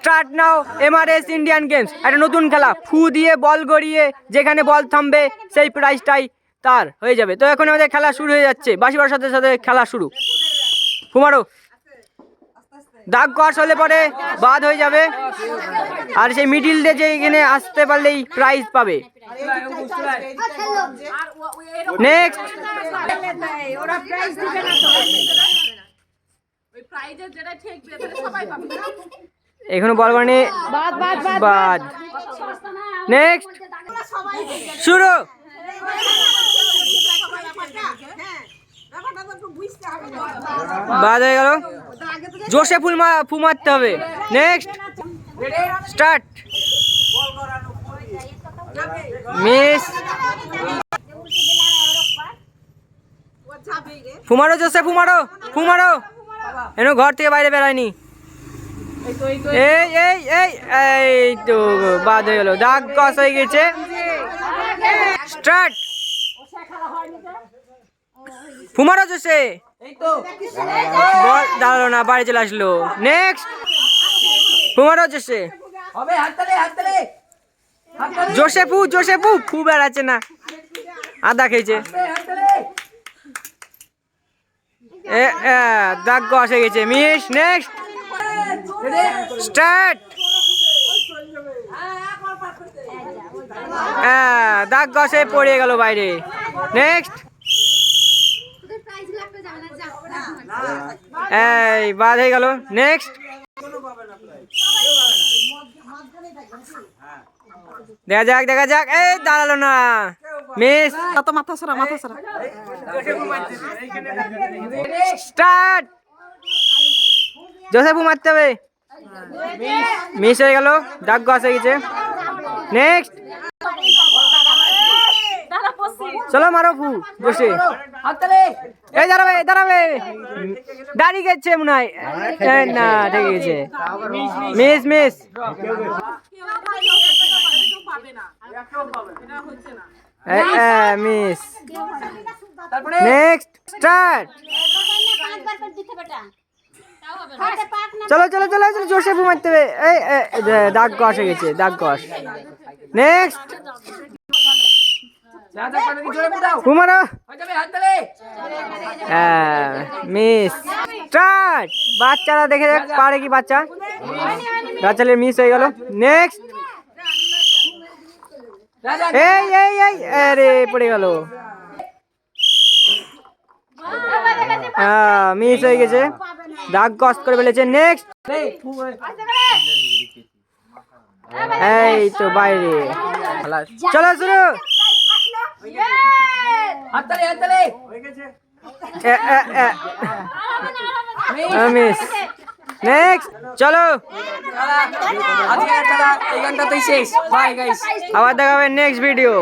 Start now Mrs Indian games. একটা নতুন খেলা, ফু দিয়ে বল গড়িয়ে যেখানে বল থামবে সেই প্রাইজটাই তার হয়ে যাবে। তো এখন আমাদের খেলা শুরু হয়ে যাচ্ছে, বাঁশি বাজার সাথে সাথে খেলা শুরু। ফু মারো, দাগ ক্রস হলে পরে বাদ হয়ে যাবে, আর সেই মিডিল দিয়ে যে এখানে আসতে পারলেই প্রাইজ পাবে। নেক্সট, এখনো বল মানে বাদ। নেক্সট, শুরু। বাদ হয়ে গেল, জোশে ফু মারতে হবে। Next, start. মিস, ফুমারো জোসে, ফুমারো ফুমারো, এনো ঘর থেকে বাইরে বেরায়নি। এই এই এই এই তো বাদ হয়ে গেল, দাগ কস হয়ে গেছে। স্টার্ট, ফুমারো জোসে, বল দাঁড়ালো না, বাড়ি চলে আসলো। নেক্সট, ফুমারো জোসে, জোসেফু জোসেফু ফু বেড়াচ্ছে না, আদা খেয়েছে। দাগ কষে গেছে, মিস। Next, start. দাগ কষে পড়ে গেল বাইরে। নেক্সট, এই বাদ হয়ে গেল। নেক্সট, দেখা যাক দেখা যাক, এই দাঁড়ালো না, মিস। মাথা সরা, মাথা সরা। স্টার্ট, জোসেফু মারতে হবে, মিস হয়ে গেল, দাগ কষে গেছে। নেক্সট, চলো মারো ফু বসে। এই দাঁড়াবে দাঁড়াবে, দাঁড়িয়ে গেছে মনে হয়, না ঠিক আছে। Miss miss, miss. Next, start. চলো চলো চলো চলো, জোরসে ফু মারতে হবে। এই দাগ কষে গেছে, দাগ কষ। Next, কুমারো, miss. স্টার্ট, বাচ্চারা দেখে যাক পারে কি বাচ্চা, বাচ্চালে মিস হয়ে গেল। নেক্সট, এই এই এই, আরে পড়ে গেল, মিস হয়ে গেছে, দাগ কষ্ট করে ফেলেছে। নেক্সট, এই তো বাইরে। চলো শুরু। মিস। নেক্সট, চলো আবার দেখাবে নেক্সট ভিডিও।